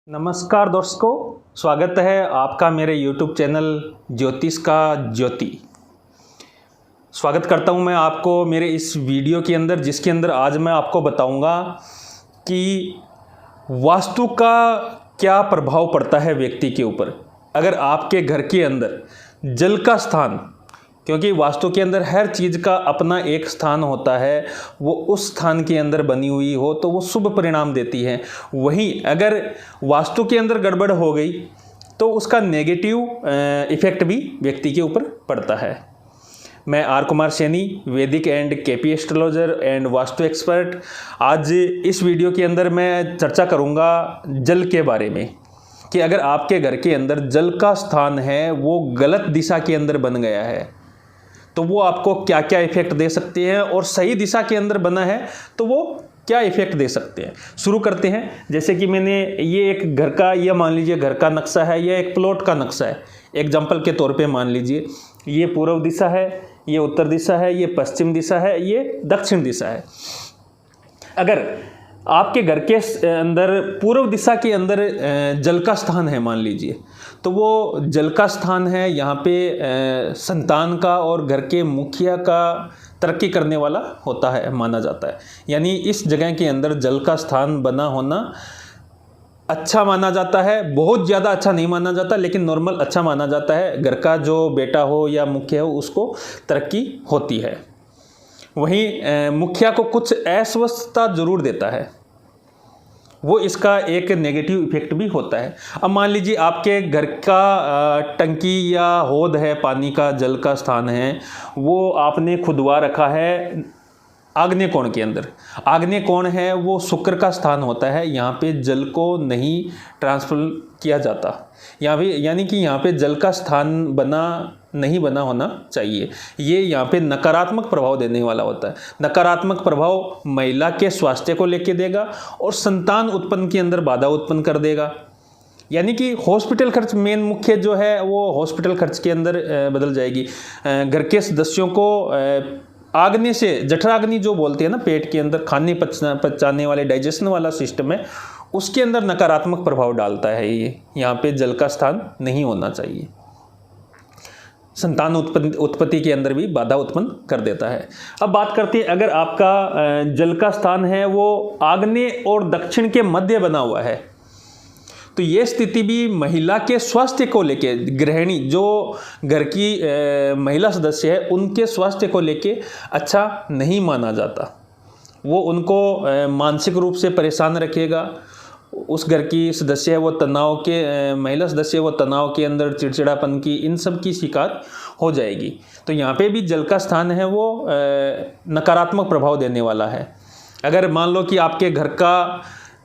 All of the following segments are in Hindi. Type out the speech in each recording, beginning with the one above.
नमस्कार दर्शकों, स्वागत है आपका मेरे YouTube चैनल ज्योतिष का ज्योति। स्वागत करता हूं मैं आपको मेरे इस वीडियो के अंदर, जिसके अंदर आज मैं आपको बताऊंगा कि वास्तु का क्या प्रभाव पड़ता है व्यक्ति के ऊपर अगर आपके घर के अंदर जल का स्थान, क्योंकि वास्तु के अंदर हर चीज़ का अपना एक स्थान होता है, वो उस स्थान के अंदर बनी हुई हो तो वो शुभ परिणाम देती है। वहीं अगर वास्तु के अंदर गड़बड़ हो गई तो उसका नेगेटिव इफेक्ट भी व्यक्ति के ऊपर पड़ता है। मैं आर कुमार सैनी, वैदिक and KP astrologer and vastu expert. आज इस वीडियो के अंदर मैं चर्चा करूँगा जल के बारे में कि अगर आपके घर के अंदर जल का स्थान है वो गलत दिशा के अंदर बन गया है तो वो आपको क्या क्या इफेक्ट दे सकते हैं, और सही दिशा के अंदर बना है तो वो क्या इफेक्ट दे सकते हैं। शुरू करते हैं। जैसे कि मैंने ये एक घर का, यह मान लीजिए घर का नक्शा है, यह एक प्लॉट का नक्शा है। एग्जाम्पल के तौर पे मान लीजिए ये पूर्व दिशा है, ये उत्तर दिशा है, ये पश्चिम दिशा है, ये दक्षिण दिशा है। अगर आपके घर के अंदर पूर्व दिशा के अंदर जल का स्थान है मान लीजिए, तो वो जल का स्थान है यहाँ पे संतान का और घर के मुखिया का तरक्की करने वाला होता है, माना जाता है। यानी इस जगह के अंदर जल का स्थान बना होना अच्छा माना जाता है। बहुत ज़्यादा अच्छा नहीं माना जाता, लेकिन नॉर्मल अच्छा माना जाता है। घर का जो बेटा हो या मुखिया हो उसको तरक्की होती है। वहीं मुखिया को कुछ अस्वस्थता जरूर देता है, वो इसका एक नेगेटिव इफेक्ट भी होता है। अब मान लीजिए आपके घर का टंकी या हौद है, पानी का जल का स्थान है, वो आपने खुदवा रखा है आग्नेय कोण के अंदर। आग्नेय कोण है वो शुक्र का स्थान होता है, यहाँ पे जल को नहीं ट्रांसफर किया जाता। यहाँ पे यानी कि यहाँ पे जल का स्थान नहीं बना होना चाहिए। ये यहाँ पे नकारात्मक प्रभाव देने वाला होता है। नकारात्मक प्रभाव महिला के स्वास्थ्य को लेके देगा और संतान उत्पन्न के अंदर बाधा उत्पन्न कर देगा। यानी कि हॉस्पिटल खर्च मेन मुख्य जो है वो हॉस्पिटल खर्च के अंदर बदल जाएगी। घर के सदस्यों को आग्नेय से, जठराग्नि जो बोलते हैं ना, पेट के अंदर खाने पचाने वाले डाइजेशन वाला सिस्टम है, उसके अंदर नकारात्मक प्रभाव डालता है। ये यहाँ पे जल का स्थान नहीं होना चाहिए। संतान उत्पत्ति के अंदर भी बाधा उत्पन्न कर देता है। अब बात करते हैं, अगर आपका जल का स्थान है वो आग्नेय और दक्षिण के मध्य बना हुआ है तो ये स्थिति भी महिला के स्वास्थ्य को लेके, गृहिणी जो घर की महिला सदस्य है उनके स्वास्थ्य को लेके अच्छा नहीं माना जाता। वो उनको मानसिक रूप से परेशान रखेगा। उस घर की सदस्य है वो तनाव के, महिला सदस्य वो तनाव के अंदर, चिड़चिड़ापन की, इन सब की शिकार हो जाएगी। तो यहाँ पे भी जल का स्थान है वो नकारात्मक प्रभाव देने वाला है। अगर मान लो कि आपके घर का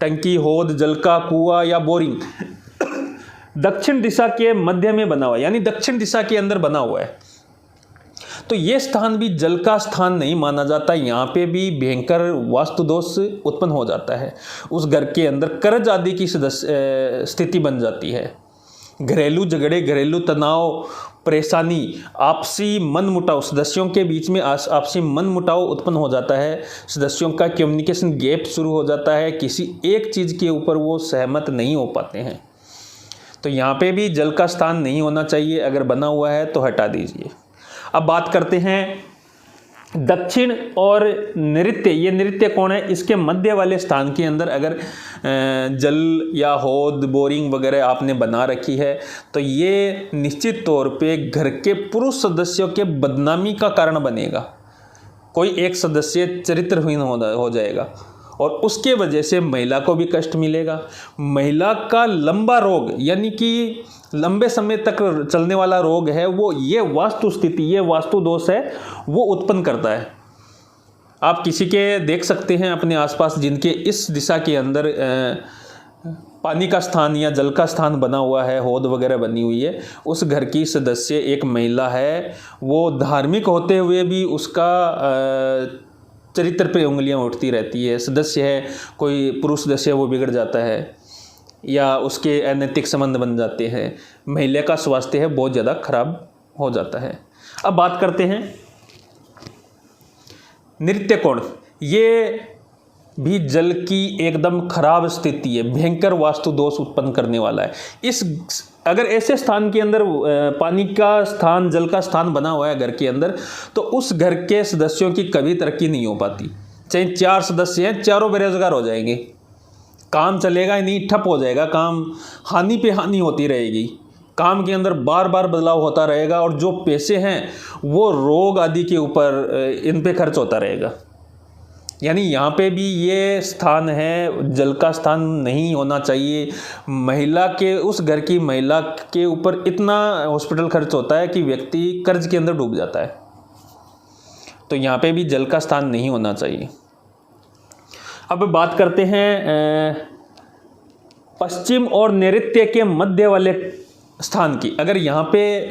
टंकी, हौद, जल का कुआं या बोरिंग दक्षिण दिशा के मध्य में बना हुआ है, यानी दक्षिण दिशा के अंदर बना हुआ है, तो ये स्थान भी जल का स्थान नहीं माना जाता। यहाँ पे भी भयंकर वास्तु दोष उत्पन्न हो जाता है। उस घर के अंदर कर्ज आदि की स्थिति बन जाती है। घरेलू झगड़े, घरेलू तनाव, परेशानी, आपसी मनमुटाव, सदस्यों के बीच में आपसी मनमुटाव उत्पन्न हो जाता है। सदस्यों का कम्युनिकेशन गैप शुरू हो जाता है। किसी एक चीज़ के ऊपर वो सहमत नहीं हो पाते हैं। तो यहाँ पे भी जल का स्थान नहीं होना चाहिए। अगर बना हुआ है तो हटा दीजिए। अब बात करते हैं दक्षिण और नृत्य। ये नृत्य कोण है, इसके मध्य वाले स्थान के अंदर अगर जल या हौद, बोरिंग वगैरह आपने बना रखी है तो ये निश्चित तौर पे घर के पुरुष सदस्यों के बदनामी का कारण बनेगा। कोई एक सदस्य चरित्रहीन हो जाएगा और उसके वजह से महिला को भी कष्ट मिलेगा। महिला का लंबा रोग, यानी कि लंबे समय तक चलने वाला रोग है वो, ये वास्तु स्थिति, ये वास्तु दोष है वो उत्पन्न करता है। आप किसी के देख सकते हैं अपने आसपास जिनके इस दिशा के अंदर पानी का स्थान या जल का स्थान बना हुआ है, हौद वगैरह बनी हुई है, उस घर की सदस्य एक महिला है, वो धार्मिक होते हुए भी उसका चरित्र पे उंगलियां उठती रहती है। सदस्य है कोई पुरुष सदस्य, वो बिगड़ जाता है या उसके अनैतिक संबंध बन जाते हैं। महिला का स्वास्थ्य है बहुत ज़्यादा खराब हो जाता है। अब बात करते हैं नृत्य कोण। ये भी जल की एकदम खराब स्थिति है, भयंकर वास्तु दोष उत्पन्न करने वाला है। अगर ऐसे स्थान के अंदर पानी का स्थान, जल का स्थान बना हुआ है घर के अंदर, तो उस घर के सदस्यों की कभी तरक्की नहीं हो पाती। चाहे 4 सदस्य हैं, चारों बेरोजगार हो जाएंगे, काम चलेगा ही नहीं, ठप हो जाएगा काम, हानि पे हानि होती रहेगी, काम के अंदर बार बार बदलाव होता रहेगा, और जो पैसे हैं वो रोग आदि के ऊपर इन पे खर्च होता रहेगा। यानी यहाँ पे भी ये स्थान है, जल का स्थान नहीं होना चाहिए। महिला के, उस घर की महिला के ऊपर इतना हॉस्पिटल खर्च होता है कि व्यक्ति कर्ज के अंदर डूब जाता है। तो यहाँ पे भी जल का स्थान नहीं होना चाहिए। अब बात करते हैं पश्चिम और नैऋत्य के मध्य वाले स्थान की। अगर यहाँ पे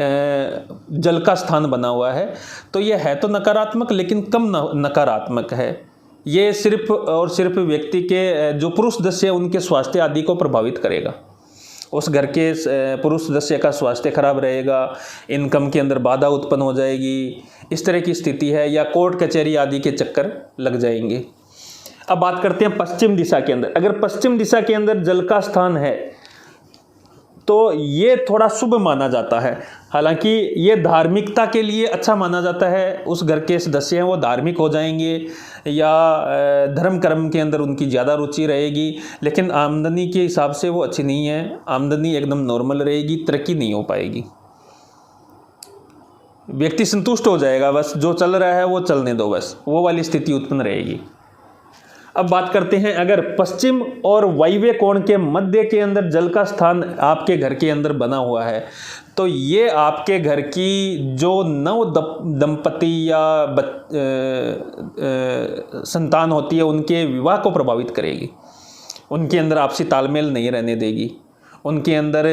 जल का स्थान बना हुआ है तो ये है तो नकारात्मक, लेकिन कम नकारात्मक है। ये सिर्फ और सिर्फ व्यक्ति के जो पुरुष सदस्य है उनके स्वास्थ्य आदि को प्रभावित करेगा। उस घर के पुरुष सदस्य का स्वास्थ्य खराब रहेगा, इनकम के अंदर बाधा उत्पन्न हो जाएगी, इस तरह की स्थिति है, या कोर्ट कचहरी आदि के चक्कर लग जाएंगे। अब बात करते हैं पश्चिम दिशा के अंदर। अगर पश्चिम दिशा के अंदर जल का स्थान है तो ये थोड़ा शुभ माना जाता है। हालांकि ये धार्मिकता के लिए अच्छा माना जाता है, उस घर के सदस्य हैं वो धार्मिक हो जाएंगे या धर्म कर्म के अंदर उनकी ज़्यादा रुचि रहेगी, लेकिन आमदनी के हिसाब से वो अच्छी नहीं है। आमदनी एकदम नॉर्मल रहेगी, तरक्की नहीं हो पाएगी, व्यक्ति संतुष्ट हो जाएगा, बस जो चल रहा है वो चलने दो, बस वो वाली स्थिति उत्पन्न रहेगी। अब बात करते हैं, अगर पश्चिम और वायव्य कोण के मध्य के अंदर जल का स्थान आपके घर के अंदर बना हुआ है तो ये आपके घर की जो नव दंपति या संतान होती है उनके विवाह को प्रभावित करेगी, उनके अंदर आपसी तालमेल नहीं रहने देगी, उनके अंदर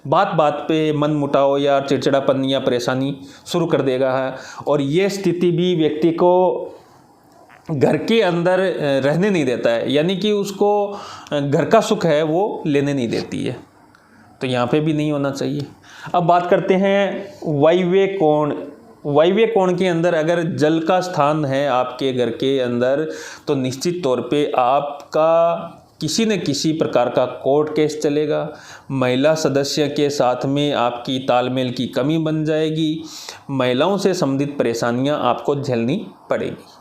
बात बात पे मन मुटाव या चिड़चिड़ापन या परेशानी शुरू कर देगा है। और ये स्थिति भी व्यक्ति को घर के अंदर रहने नहीं देता है, यानी कि उसको घर का सुख है वो लेने नहीं देती है। तो यहाँ पे भी नहीं होना चाहिए। अब बात करते हैं वायव्य कोण। वायव्य कोण के अंदर अगर जल का स्थान है आपके घर के अंदर तो निश्चित तौर पे आपका किसी न किसी प्रकार का कोर्ट केस चलेगा, महिला सदस्य के साथ में आपकी तालमेल की कमी बन जाएगी, महिलाओं से संबंधित परेशानियां आपको झेलनी पड़ेगी।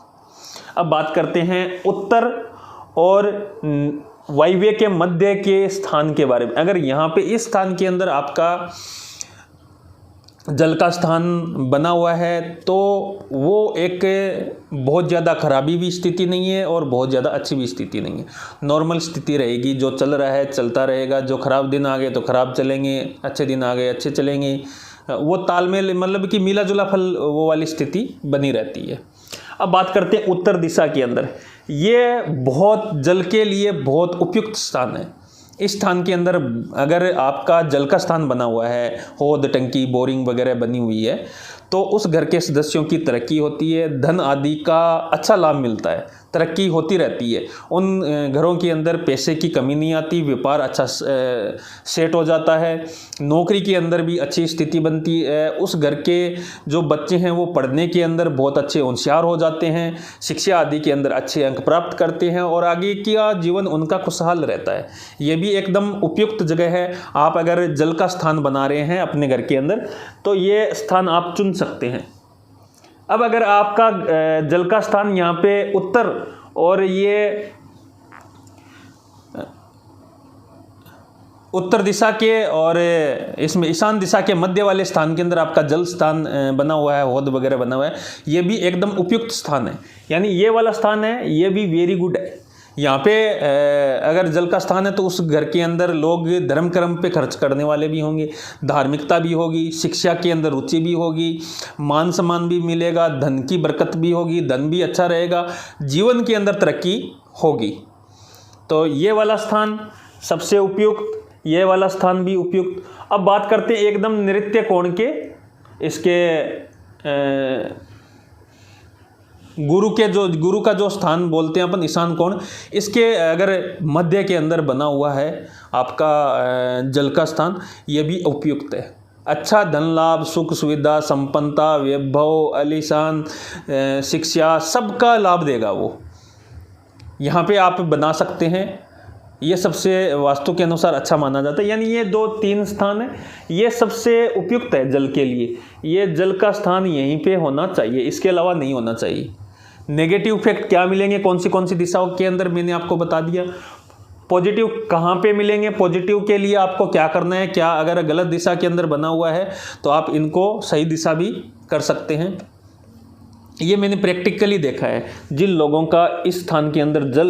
अब बात करते हैं उत्तर और वायव्य के मध्य के स्थान के बारे में। अगर यहाँ पे इस स्थान के अंदर आपका जल का स्थान बना हुआ है तो वो एक बहुत ज़्यादा खराबी भी स्थिति नहीं है और बहुत ज़्यादा अच्छी भी स्थिति नहीं है, नॉर्मल स्थिति रहेगी। जो चल रहा है चलता रहेगा, जो खराब दिन आ गए तो खराब चलेंगे, अच्छे दिन आ गए अच्छे चलेंगे, वो तालमेल मतलब कि मिला जुला फल वो वाली स्थिति बनी रहती है। अब बात करते हैं उत्तर दिशा के अंदर। ये बहुत जल के लिए बहुत उपयुक्त स्थान है। इस स्थान के अंदर अगर आपका जल का स्थान बना हुआ है, हौद, टंकी, बोरिंग वगैरह बनी हुई है तो उस घर के सदस्यों की तरक्की होती है, धन आदि का अच्छा लाभ मिलता है, तरक्की होती रहती है। उन घरों के अंदर पैसे की कमी नहीं आती, व्यापार अच्छा सेट हो जाता है, नौकरी के अंदर भी अच्छी स्थिति बनती है। उस घर के जो बच्चे हैं वो पढ़ने के अंदर बहुत अच्छे होशियार हो जाते हैं, शिक्षा आदि के अंदर अच्छे अंक प्राप्त करते हैं और आगे का जीवन उनका खुशहाल रहता है। ये भी एकदम उपयुक्त जगह है। आप अगर जल का स्थान बना रहे हैं अपने घर के अंदर तो ये स्थान आप चुन सकते हैं। अब अगर आपका जल का स्थान यहाँ पे उत्तर और ये उत्तर दिशा के और इसमें ईशान दिशा के मध्य वाले स्थान के अंदर आपका जल स्थान बना हुआ है, हौद वगैरह बना हुआ है, ये भी एकदम उपयुक्त स्थान है। यानी ये वाला स्थान है, ये भी वेरी गुड है। यहाँ पे अगर जल का स्थान है तो उस घर के अंदर लोग धर्म कर्म पे खर्च करने वाले भी होंगे, धार्मिकता भी होगी, शिक्षा के अंदर रुचि भी होगी, मान सम्मान भी मिलेगा, धन की बरकत भी होगी, धन भी अच्छा रहेगा, जीवन के अंदर तरक्की होगी। तो ये वाला स्थान सबसे उपयुक्त, ये वाला स्थान भी उपयुक्त। अब बात करते हैं एकदम नैऋत्य कोण के, इसके गुरु का जो स्थान बोलते हैं अपन ईशान कोण, इसके अगर मध्य के अंदर बना हुआ है आपका जल का स्थान, ये भी उपयुक्त है। अच्छा धन लाभ, सुख सुविधा, संपन्नता, वैभव, आलीशान शिक्षा, सबका लाभ देगा वो। यहाँ पे आप बना सकते हैं। ये सबसे वास्तु के अनुसार अच्छा माना जाता है। यानी ये 2-3 स्थान है, ये सबसे उपयुक्त है जल के लिए। ये जल का स्थान यहीं पे होना चाहिए, इसके अलावा नहीं होना चाहिए। नेगेटिव इफेक्ट क्या मिलेंगे कौन सी दिशाओं के अंदर, मैंने आपको बता दिया। पॉजिटिव कहाँ पे मिलेंगे, पॉजिटिव के लिए आपको क्या करना है, क्या अगर गलत दिशा के अंदर बना हुआ है तो आप इनको सही दिशा भी कर सकते हैं। ये मैंने प्रैक्टिकली देखा है। जिन लोगों का इस स्थान के अंदर जल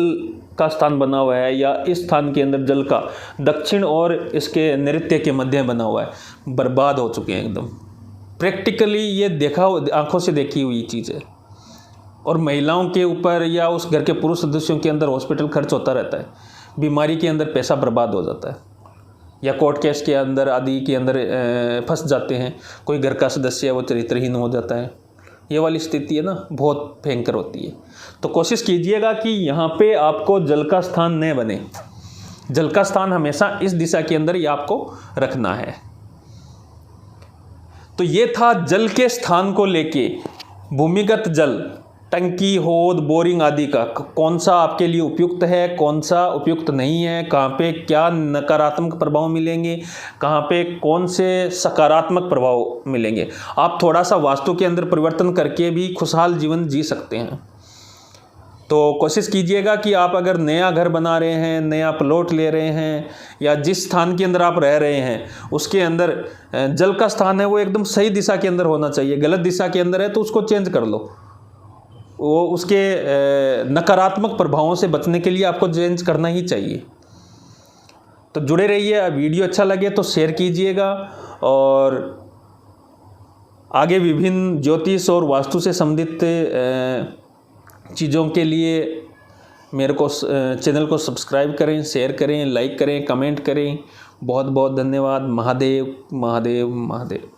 का स्थान बना हुआ है या इस स्थान के अंदर जल का दक्षिण और इसके नैऋत्य के मध्य बना हुआ है, बर्बाद हो चुके हैं एकदम। प्रैक्टिकली ये देखा, आंखों से देखी हुई चीज़ है। और महिलाओं के ऊपर या उस घर के पुरुष सदस्यों के अंदर हॉस्पिटल खर्च होता रहता है, बीमारी के अंदर पैसा बर्बाद हो जाता है, या कोर्ट केस के अंदर आदि के अंदर फंस जाते हैं। कोई घर का सदस्य है वो चरित्रहीन हो जाता है। ये वाली स्थिति है ना, बहुत भयंकर होती है। तो कोशिश कीजिएगा कि यहाँ पे आपको जल का स्थान न बने। जल का स्थान हमेशा इस दिशा के अंदर ही आपको रखना है। तो ये था जल के स्थान को लेके, भूमिगत जल, टंकी, हौद, बोरिंग आदि का कौन सा आपके लिए उपयुक्त है, कौन सा उपयुक्त नहीं है, कहाँ पे क्या नकारात्मक प्रभाव मिलेंगे, कहाँ पे कौन से सकारात्मक प्रभाव मिलेंगे। आप थोड़ा सा वास्तु के अंदर परिवर्तन करके भी खुशहाल जीवन जी सकते हैं। तो कोशिश कीजिएगा कि आप अगर नया घर बना रहे हैं, नया प्लॉट ले रहे हैं, या जिस स्थान के अंदर आप रह रहे हैं उसके अंदर जल का स्थान है वो एकदम सही दिशा के अंदर होना चाहिए। गलत दिशा के अंदर है तो उसको चेंज कर लो। वो उसके नकारात्मक प्रभावों से बचने के लिए आपको चेंज करना ही चाहिए। तो जुड़े रहिए। वीडियो अच्छा लगे तो शेयर कीजिएगा, और आगे विभिन्न ज्योतिष और वास्तु से संबंधित चीज़ों के लिए मेरे को चैनल को सब्सक्राइब करें, शेयर करें, लाइक करें, कमेंट करें। बहुत बहुत धन्यवाद। महादेव महादेव महादेव।